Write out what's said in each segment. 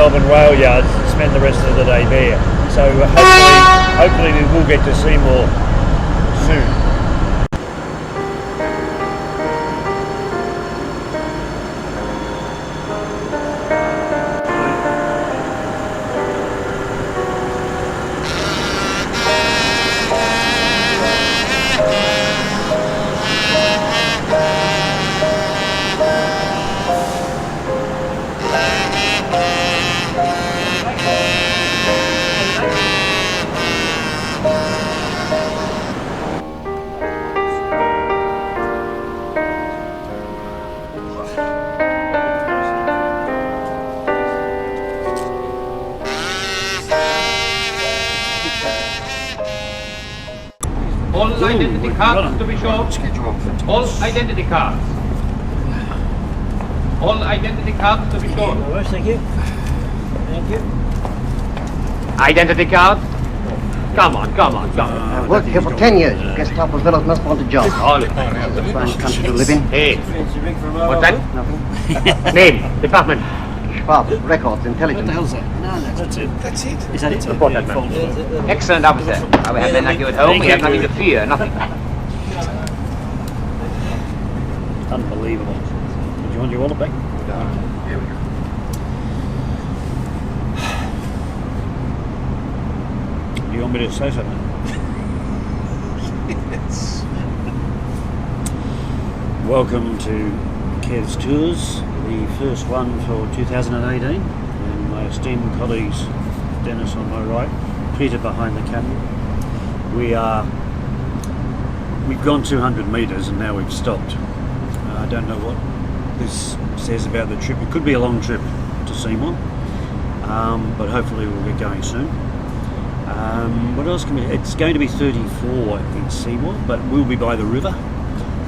Melbourne rail yards and spend the rest of the day there. So hopefully we will get to Seymour soon. All identity cards to be shown. All identity cards. All identity cards to be shown. Thank you. Thank you. Identity card. Come on. I've worked here for 10 years. Gestapo fellows must want a job. All. Fine country to live in. Hey. What's that? Nothing. Name. Department. Schwab, records, intelligence. What the hell's that? No, that's it. That's it. Is that it? Report that, man. Excellent, officer. We have men like you at home. We have nothing to fear. Nothing. Unbelievable. Do you want your wallet back? No. Here we go. Do you want me to say something? Yes. Welcome to Kev's Tours, the first one for 2018, and my esteemed colleagues Dennis on my right, Peter behind the camera. We've gone 200 metres and now we've stopped. I don't know what this says about the trip. It could be a long trip to Seymour, but hopefully we'll get going soon. What else can we? It's going to be 34 in Seymour, but we'll be by the river,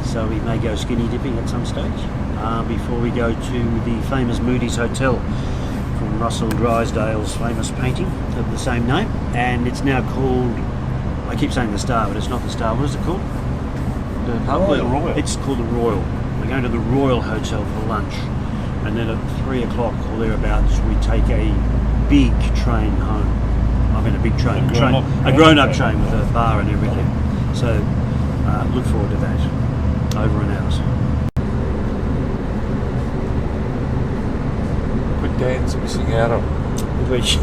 so we may go skinny dipping at some stage before we go to the famous Moody's Hotel from Russell Drysdale's famous painting of the same name, and it's now called, I keep saying the Star, but it's not the Star. What is it called? The Royal. It's called the Royal. We're going to the Royal Hotel for lunch, and then at 3 o'clock or thereabouts we take a big train home. I mean a big train, a grown-up train with a bar and everything. So look forward to that. Over and out. What Dan's missing out on. Which,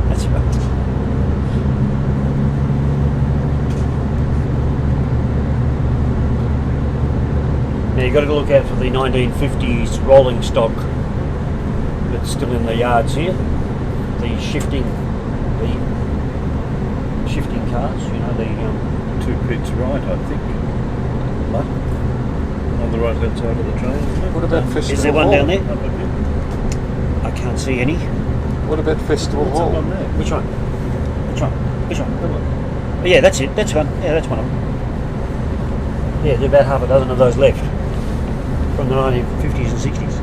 that's right. Now you've got to look out for the 1950s rolling stock that's still in the yards here. The shifting cars, you know, the 2 pits right, I think. what? On the right hand side of the train. What about Festival Is there one Hall? down there? I can't see any. What about Festival Hall? One there. Which one? Which one? Oh, yeah, that's it. That's one. Yeah, that's one of them. Yeah, there's about half a dozen of those left from the 1950s and 60s.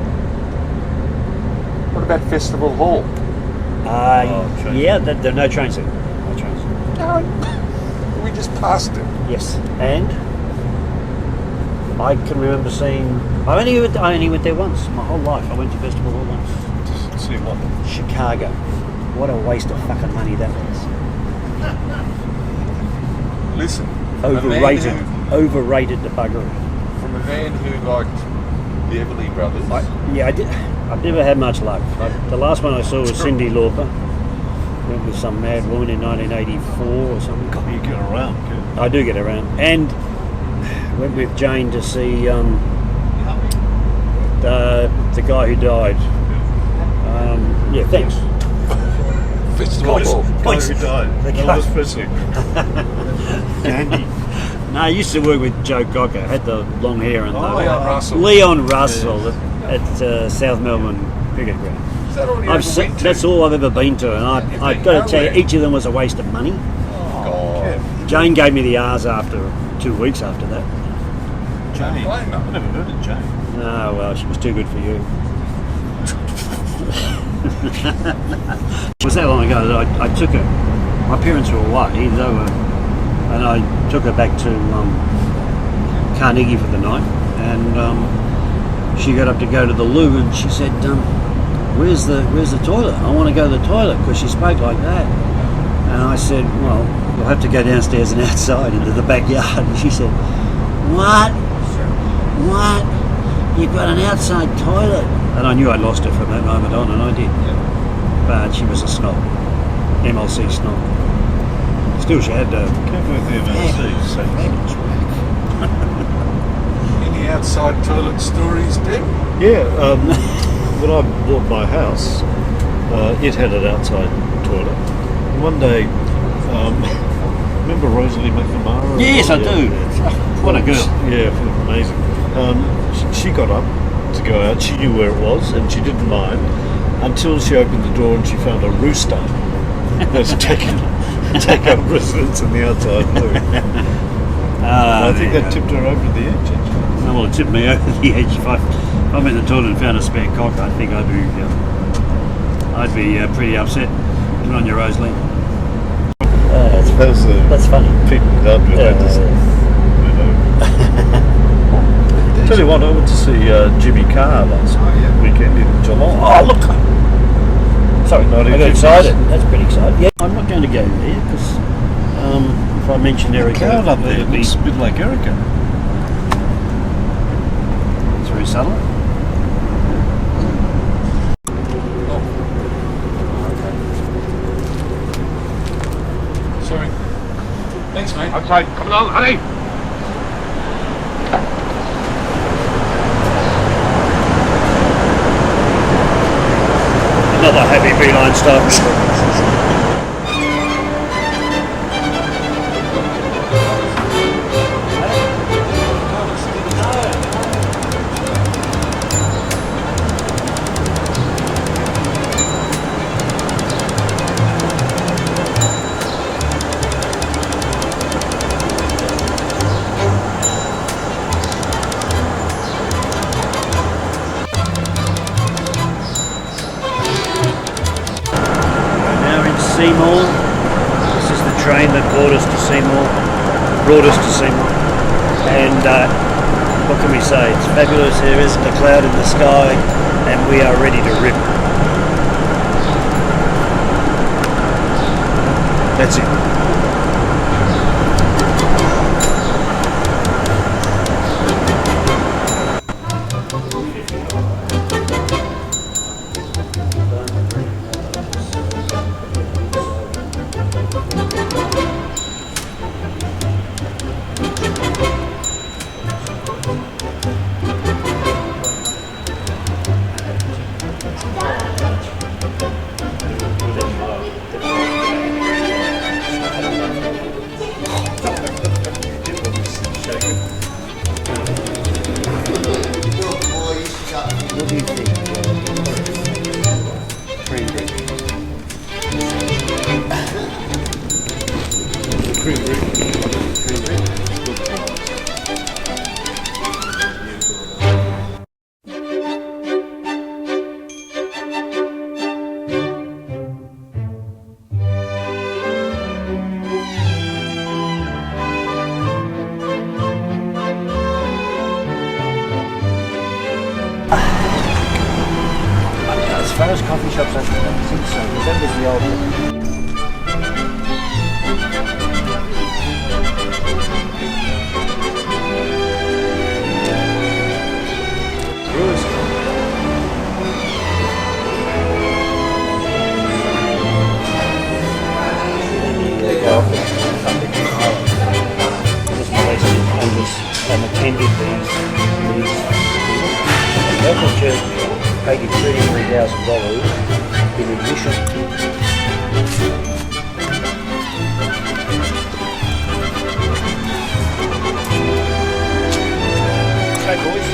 What about Festival Hall? Train. Yeah, there are no trains there. No trains. No, we just passed it. Yes, and I can remember seeing. I only went there once. My whole life, I went to Festival Hall once. Just see what. Chicago. What a waste of fucking money that was. Listen. Overrated. Overrated the buggery. From a man who liked the Everly Brothers. I did. I've never had much luck. The last one I saw was Cyndi Lauper. Went with some mad woman in 1984 or something. You get around, kid. I do get around. And went with Jane to see the guy who died. Yeah, thanks. Festival Hall. Guy who died. The Elvis Presley. Gandhi. No, I used to work with Joe Cocker. Had the long hair and Leon Russell. Leon Russell at South Melbourne Cricket Ground. Is that all you ever went to? That's all I've ever been to, and I've got to tell you, each of them was a waste of money. God. Jane gave me the R's after 2 weeks after that. Jane. I never heard of Jane. No, well, she was too good for you. It was that long ago that I took her. My parents were away, and I took her back to Carnegie for the night, and she got up to go to the loo, and she said, where's the toilet? I want to go to the toilet, because she spoke like that. And I said, well, you'll have to go downstairs and outside into the backyard. And she said, what? You've got an outside toilet? And I knew I'd lost her from that moment on, and I did. But she was a snob. MLC snob. Still, she had Careful with the MLCs. Any outside toilet stories, Deb? Yeah, when I bought my house, it had an outside toilet. And one day, remember Rosalie McNamara? Yes, I do. What a girl. Yeah, amazing. She got up to go out. She knew where it was, and she didn't mind until she opened the door and she found a rooster that's taken up residence in the outside loo. I think that tipped her over the edge, actually. Well, it tipped me over the edge. If I'm in the toilet and found a spare cock, I think I'd be pretty upset. Good on you, Rosalie. That's funny. People loved when they just, Tell you what, I went to see Jimmy Carr last weekend in Geelong. Oh, look! Sorry, I got excited. 1950s. That's pretty exciting. Yeah, I'm not going to go there because if I mention Erica, Crowd up there, it'll be looks a bit like Erica. it's very subtle. Sorry. Thanks, mate. Outside, come along, honey. Another heavy beeline stuff. Seymour. This is the train that brought us to Seymour. And what can we say? It's fabulous. There isn't a cloud in the sky, and we are ready to rip. That's it. What do you think? Cream bread. Cream bread. As far as coffee shops, I don't think so. That was the old one. Brewers. And attended these local church paid him $33,000 in admission. Okay, boys.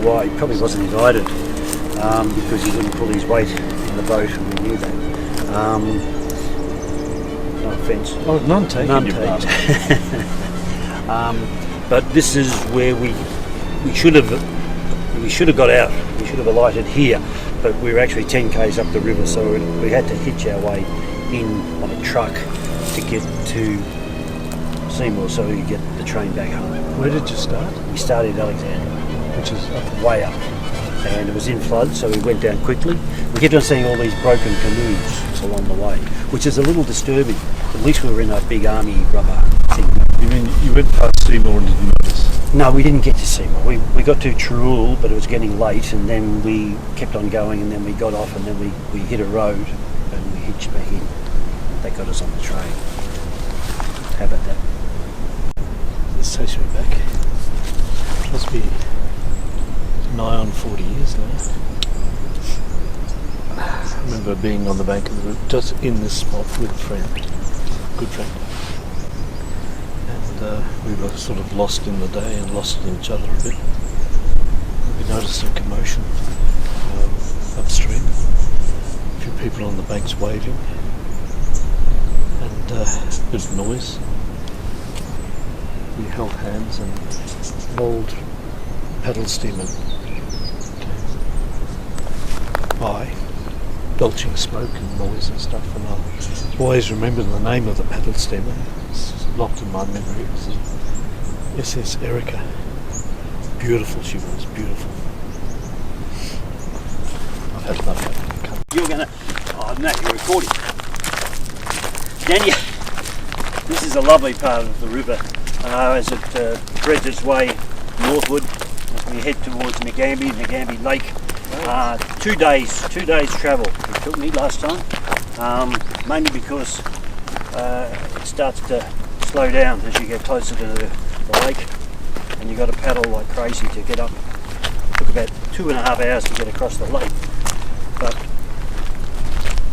why. He probably wasn't invited because he didn't pull his weight in the boat, and we knew that. No offence. Oh, none taken. None you taken. bastard. But this is where we should have got out. We should have alighted here, but we were actually 10 k's up the river, so we had to hitch our way in on a truck to get to Seymour, so we could get the train back home. Where did you start? We started at Alexandria, Which is up. way up, and it was in flood, so we went down quickly. We kept on seeing all these broken canoes along the way, which is a little disturbing. At least we were in a big army rubber thing. You mean you went past Seymour and didn't notice? No, we didn't get to Seymour. We got to Trul, but it was getting late, and then we kept on going, and then we got off, and then we hit a road, and we hitched back in. That got us on the train. How about that? This takes me back. Must be nigh on 40 years now. I remember being on the bank of the river, just in this spot with a friend, good friend. And we were sort of lost in the day and lost in each other a bit. We noticed a commotion upstream, a few people on the banks waving, and a bit of noise. We held hands, and an old paddle steamer came by, belching smoke and noise and stuff, and I always remember the name of the paddle steamer. It's locked in my memory. It was SS Erica. Beautiful she was, beautiful. I've had enough of that. You're gonna... Oh, no, you're recording. Daniel, this is a lovely part of the river as it threads its way northward as we head towards Nagambie Lake. 2 days travel it took me last time, mainly because it starts to slow down as you get closer to the lake, and you've got to paddle like crazy to get up. It took about 2.5 hours to get across the lake, but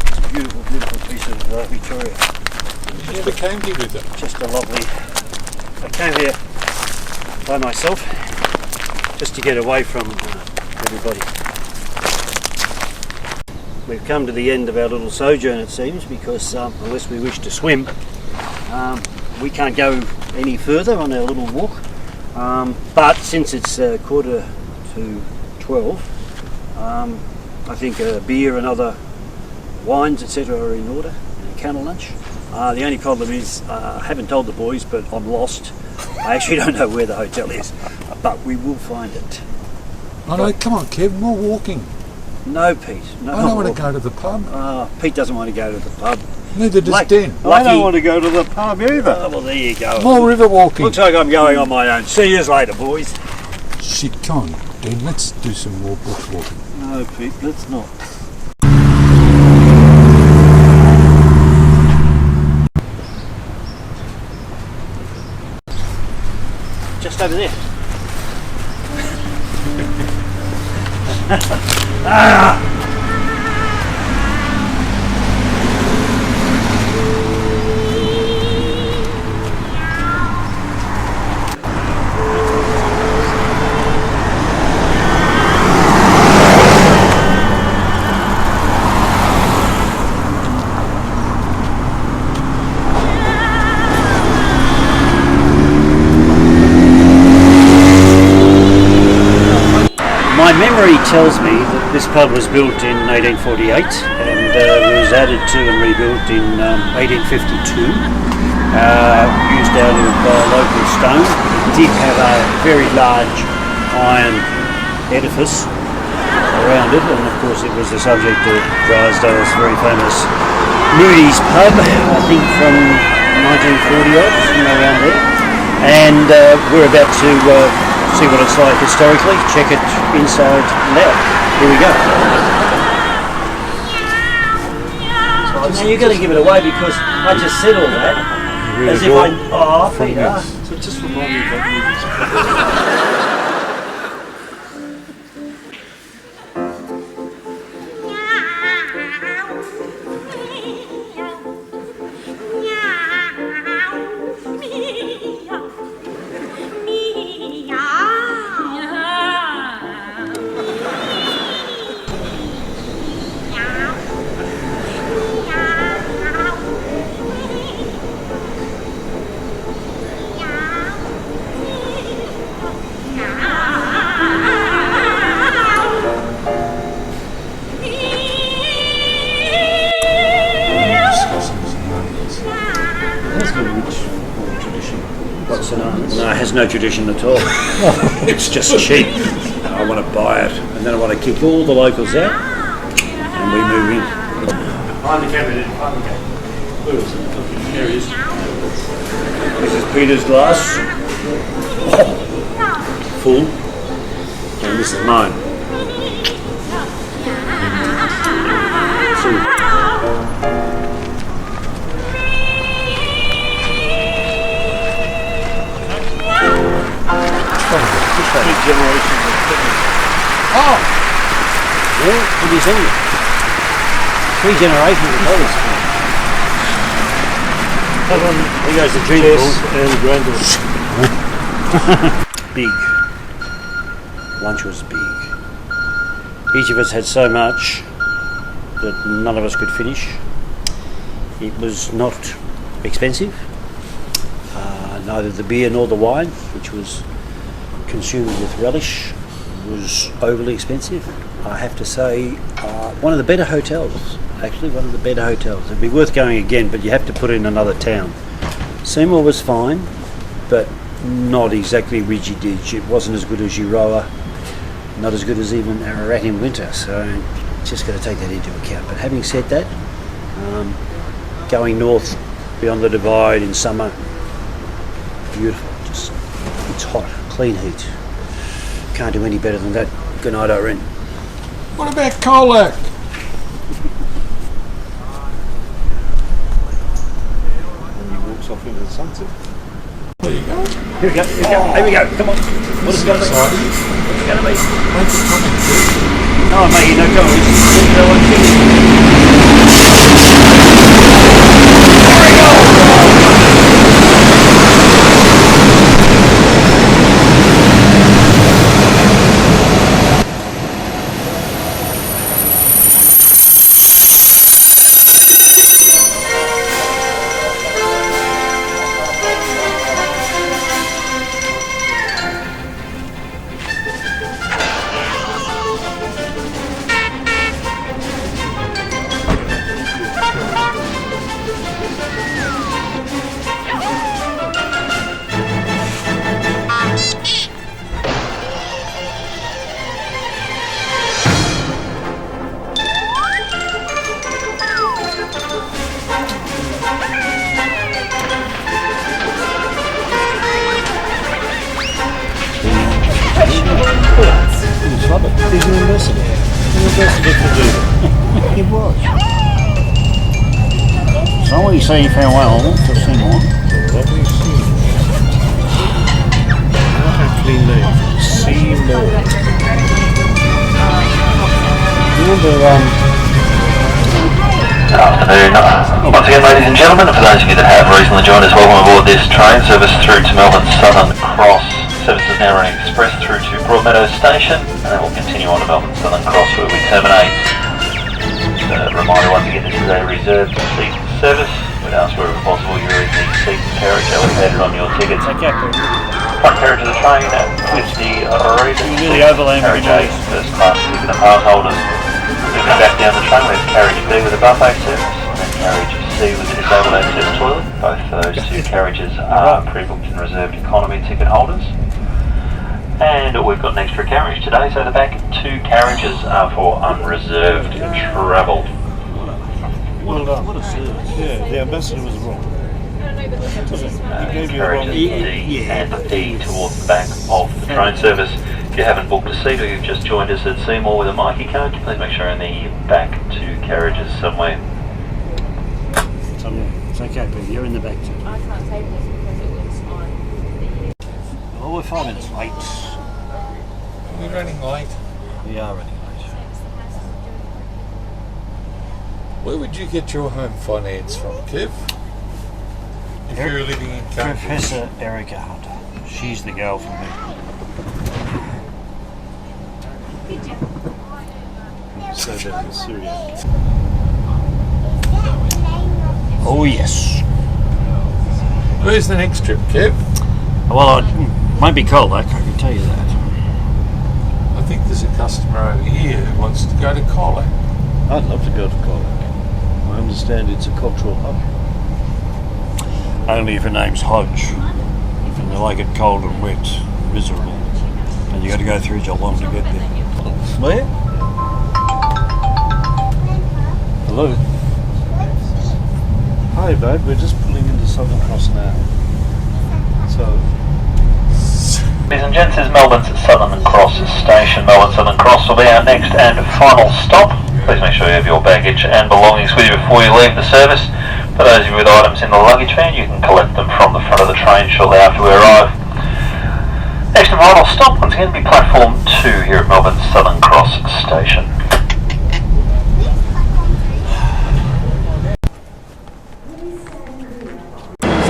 it's a beautiful, beautiful piece of Victoria. You never came here with it. Just a lovely... I came here by myself just to get away from everybody. We've come to the end of our little sojourn, it seems, because unless we wish to swim, we can't go any further on our little walk. But since it's 11:45, I think a beer and other wines, etc., are in order, and a candle lunch. The only problem is, I haven't told the boys, but I'm lost. I actually don't know where the hotel is, but we will find it. Oh no, come on Kev, more walking. No, Pete. No, I don't want to go to the pub. Pete doesn't want to go to the pub. Neither does Dan. I don't want to go to the pub either. Oh, well, there you go. More river walking. Looks like I'm going on my own. See you later, boys. Shit, come on Dan, let's do some more bush walking. No, Pete, let's not. Just over there. My memory tells me that this pub was built in 1848 and was added to and rebuilt in 1852, used out of local stone. It did have a very large iron edifice around it, and of course it was the subject of Drysdale's very famous Moody's pub, I think from 1940 odd, somewhere around there. And we're about to see what it's like historically, check it inside and out. Here we go. So now you're going to give it away because I just said all that. Really As if I... Oh, Peter. So just remind me of that movie. no tradition at all. It's just cheap. I want to buy it, and then I want to kick all the locals out, and we move in. Find the camera then, find the camera. Where is it? There he is. This is Peter's glass. Full. And this is mine. See. Big generation of fitness. Oh! Yeah, what are you saying? 3 generations of dollars. There goes the dream and granddaughter. Big. Lunch was big. Each of us had so much that none of us could finish. It was not expensive. Neither the beer nor the wine, which was consumed with relish, was overly expensive. I have to say, one of the better hotels, actually, one of the better hotels. It'd be worth going again, but you have to put it in another town. Seymour was fine, but not exactly ridgy-dig. It wasn't as good as Euroa, not as good as even Ararat in winter, so just got to take that into account. But having said that, going north beyond the divide in summer, beautiful. Just it's hot, clean heat. Can't do any better than that. Good night, Irene. What about Colac? And he walks off into the sunset. There you go. Here we go. Here we go. Here we go. Come on. What is it going to be? What's it going to be? Make a comment, Kev. No, I'm making no comments. Love it. He's an ambassador. An ambassador for Dover. He was. So we say farewell to Seymour. Lovely scene. What a clean name. Seymour. Remember, Good afternoon. Once again, ladies and gentlemen, for those of you that have recently joined us, welcome aboard this train service through to Melbourne's Southern Cross. Services now running express through to Broadmeadows Station, and then we'll continue on to Melbourne's Southern Cross where we terminate. Reminder once again, this is a reserved seat service. We'd ask wherever possible you're in the seat carriage allocated on your tickets. Front carriage of the train with the carriage A, first class ticket and pass holders. Moving back down the train, we have carriage B with a buffet service, and then carriage C with a disabled access toilet. Both of those two carriages are pre-booked and reserved economy ticket holders. And we've got an extra carriage today, so the back 2 carriages are for unreserved travel. Well done. What a service. Yeah, the ambassador was wrong. He gave you a wrong Carriages D and E towards the back of the train service. If you haven't booked a seat or you've just joined us at Seymour with a Mikey card, please make sure you're in the back 2 carriages somewhere. it's okay, but you're in the back too. I can't say this because it was on the... Oh, we're 5 minutes late. We're running late. We are running late. Where would you get your home finance from, Kev? If you were living in Cambridge. Professor Erica Hunter. She's the girl for me. So that in Syria. Oh yes. Where's the next trip, Kev? Well, it won't be Colac, I can tell you that. I think there's a customer over here who wants to go to Colac. I'd love to go to Colac. I understand it's a cultural hub. Only if her name's Hodge. If her They like it cold and wet, miserable. And you got to go through Geelong to get there. Where? Hello. Hi, babe. We're just pulling into Southern Cross now. So. Ladies and gents, this is Melbourne's Southern Cross Station. Melbourne Southern Cross will be our next and final stop. Please make sure you have your baggage and belongings with you before you leave the service. For those of you with items in the luggage van, you can collect them from the front of the train shortly after we arrive. Next and final stop, once again, will be platform 2 here at Melbourne's Southern Cross Station.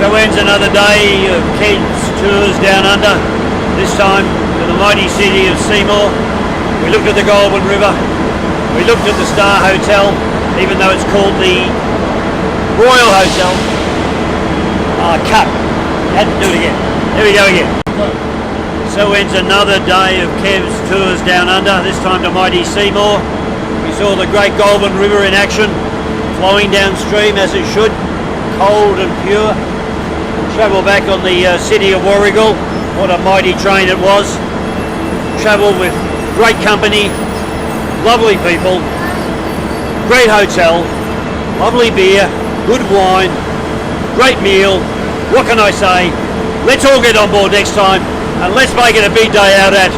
So ends another day of kids' tours down under, this time to the mighty city of Seymour. We looked at the Goulburn River, we looked at the Star Hotel, even though it's called the Royal Hotel. Cut. Had to do it again. There we go again. So ends another day of Kev's tours down under, this time to mighty Seymour. We saw the great Goulburn River in action, flowing downstream as it should, cold and pure. Travel back on the city of Warragul. What a mighty train it was. Travel with great company, lovely people, great hotel, lovely beer, good wine, great meal. What can I say? Let's all get on board next time and let's make it a big day out at...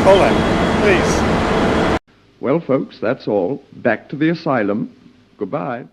Colac, please. Well, folks, that's all. Back to the asylum. Goodbye.